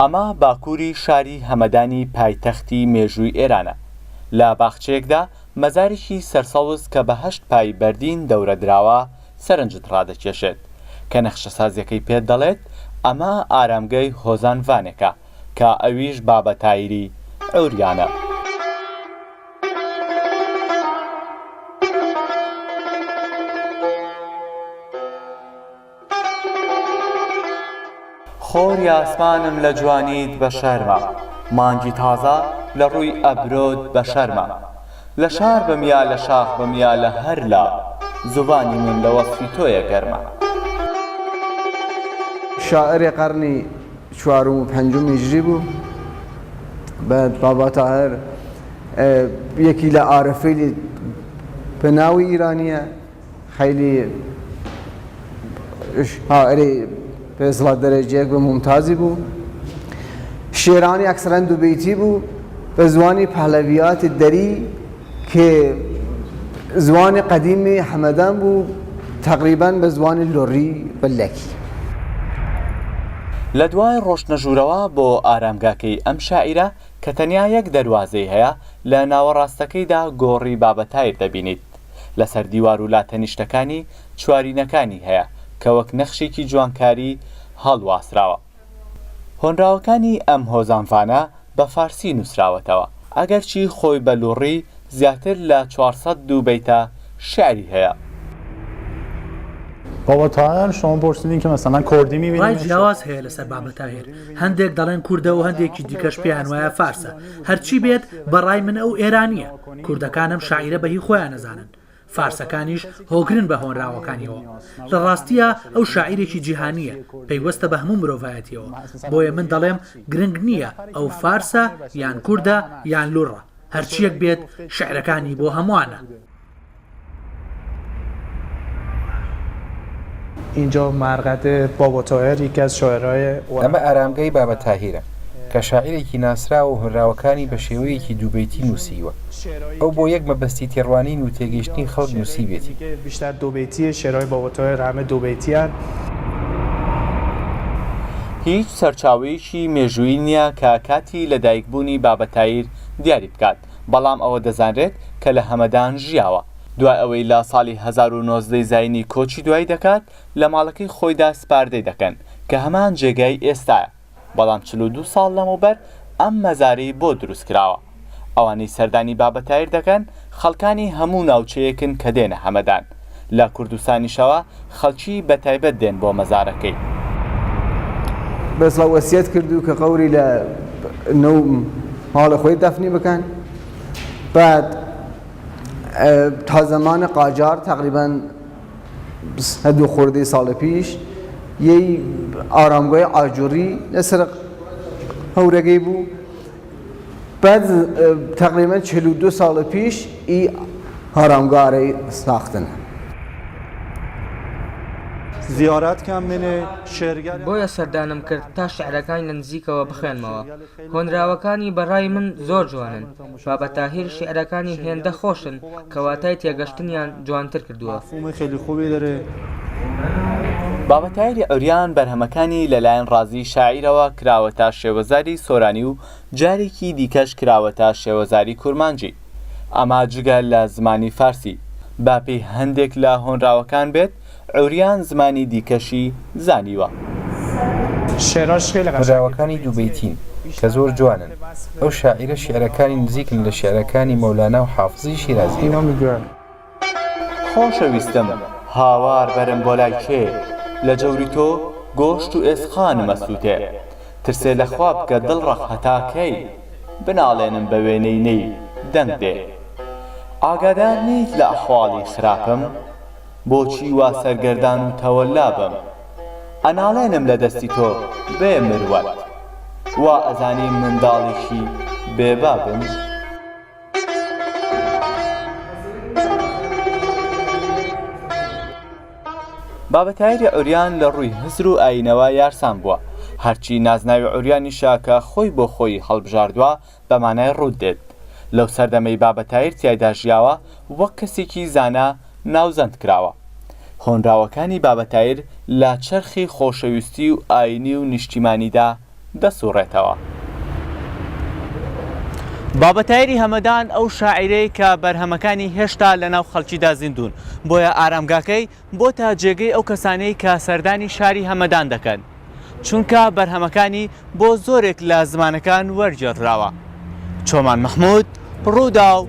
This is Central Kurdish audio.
ئەمە باکووری شاری هەمەدانی پایتەختی مێژووی ئێرانە. لە باخچەیەکدا مەزارێکی سەرسەوز کە بە 8 پای بەردین دەورەدراوە سەرنجت ڕادەکێشێت کە نەخشەسازیەکەی پێت دەڵێت ئەمە ئارامگەی هۆزان ڤانێکە کە ئەویش بابەتایری ئەوریانە. خۆری ئاسمانم لە جوانیت بە شەرمە، مانگی تازە لە ڕووی ئەبرۆت بە شەرمە، لە شار بمیا لە شاخ بمیا لە هەر لا، زوبانی من لە وەسفی تۆیە گەرمە. شاعری قەرنی چوارم و پەنجم هیجری بوو. بابا تاهر یەکی لە ئارەفەی پەناوی ئیرانیە، خەیلی شاعری پێزڵات دەرەجەیەک بە ممتازی بوو. شێرانی ئەکسەرەن دووبەیتی بوو بە زوانی پەهلەڤیاتی دەری کە زوانی قەدیمی حەمەدان بوو، تقریباً بە زوانی لۆڕی بەلەکی. لە دوای ڕۆشنەژوورەوە بۆ ئارامگاکەی ئەم شاعیرە کە تەنیا یەک دەروازەی هەیە لە ناوەڕاستەکەیدا گۆڕی بابەتایر دەبینیت. لەسەر دیوار و لاتەنیشتەکانی چوارینەکانی هەیە کە وەک نەخشێکی جوانکاری هەڵواسراوە. هۆنراوەکانی ئەم هۆزانفانە بە فارسی نووسراوەتەوە، ئەگەرچی خۆی بە لوڕی زیاتر لە 402 بەیتە شعری هەیە. بابا تاهر شما پرسیدین که مثلا کردی می‌بینیم؟ ڕای جیاواز هەیە لەسەر بابە تاهر. هەندێک دەڵێن کوردە و هەندێکی دیکەش پێیان وایە فارسە. هەرچی بێت بەڕای من ئەو ئێرانیە. کوردەکانم شاعیرە بەهی خۆیان نەزانن. فارسەکانیش هۆگرن بە هۆنراوەکانیەوە. لە ڕاستیە ئەو شاعیرێکی جیهانیە، پەیوەستە بە هەموو مرۆڤایەتیەوە. بۆیە من دەڵێم گرنگ نییە ئەو فارسە یان کوردە یان لوڕە. هەرچیەک بێت شعرەکانی بۆ هەمووانە. اینجا مرقد بابا تاهر یکی از شاعرای ئەمە ئارامگەی بابە تاهیرە کە شاعیرێکی ناسراوە و هۆنراوەکانی بە شێوەیەکی دووبەیتی نووسیوە. ئەو بۆ یەک مەبەستی تێڕوانین و تێگەیشتنی خەڵک نووسیبێتی. بیشتر دووبەیتیە، شعرهای بابا تاهر همه دووبەیتیان. هیچ سەرچاوەیەکی مێژووی نییە کە کاتی لەدایکبوونی بابە تاهیر دیاری بکات، بەڵام ئەوە دەزانرێت کە لە هەمەدان ژیاوە. دوای ئەوەی لە ساڵی 1990 زاینی کۆچی دوای دەکات، لە ماڵەکەی خۆیدا سپاردەی دەکەن کە هەمان جێگای ئێستایە، بەڵام 42 ساڵ لەمەوبەر ئەم مەزارەی بۆ دروست کراوە. ئەوانەی سەردانی بابە تاهیر دەکەن خەڵکانی هەموو ناوچەیەکن کە دێنە هەمەدان. لە کوردستانیشەوە خەڵکی بەتایبەت دێن بۆ مەزارەکەی. بەسڵ وەسیەت کردو کە قەوری لە نەو ماڵە خۆی دەفنی بکەن. بعد تا زمان قاجار تقریبا 2 خورده سال پیش یه آرامگاه آجوری لەسەر هەورەگەی بوو. بعد تقریبا 42 سال پیش ای آرامگاه ساختن. زیارت کەم منێ شێرگەر بۆیە سەردانم کرد تا شعرەکانی لە نزیکەوە بخوێنمەوە. هۆنراوەکانی بەڕای من زۆر جوانن. بابە تاهیر شعرەکانی هێندە خۆشن کە واتای تێگەشتنیان جوانتر کردووە. مفهوم خیلی خوبی داره. بابە تاهیری ئەوریان بەرهەمەکانی لەلایەن ڕازی شاعیرەوە کراوەتە شێوەزاری سۆرانی و جارێکی دیکەش کراوەتە شێوەزاری کورمانجی. ئەمە جگە لە زمانی فارسی. باپی هەندێک لە هۆنراوەکان بێت ئەوریان زمانی دیکەشی زانیوە. هۆنراوەکانی دووبەیتین کە زۆر جوانن. ئەو شاعیرە شێعرەکانی نزیکن لە شێعرەکانی مەولانە و حافزی شیرازی. خۆشەویستم هاوار بەرم بۆ لای کێ، لە جەوری تۆ گۆشت و ئێسخانم ئەسووتێ، ترسێ لە خواب کە دڵڕەخ هەتاکەی، بناڵێنم بە وێنەی نەی دەنگ دێ. ئاگادار نیت لە ئەحواڵی خراپم، بۆچی وا سەرگەردان و تەوەلابم، ئەناڵێنم لە دەستی تۆ بێ مروەت، وا ئەزانی منداڵێکی بێبابم. بابە تاهیری ئەوریان لە ڕووی هزر و ئاینەوە یارسان بووە. هەرچی نازناوی ئەوریانیشە کە خۆی بۆ خۆی هەڵبژاردووە بەمانای ڕوود دێت. لەو سەردەمەی بابە تاهیر تیایدا ژیاوە وەک کەسێکی زانا ناوزەند کراوە. هۆنراوەکانی بابە تاهیر لە چەرخی خۆشەویستی و ئاینی و نیشتیمانیدا دەسوڕێتەوە. بابەتایری هەمەدان ئەو شاعیرەی کە بەرهەمەکانی هێشتا لەناو خەڵکیدا زیندون، بۆیە ئارامگاکەی بۆتە جێگەی ئەو کەسانەی کە سەردانی شاری هەمەدان دەکەن، چونکە بەرهەمەکانی بۆ زۆرێک لە زمانەکان وەرگێڕراوە. چۆمان مەحموود، ڕوودا و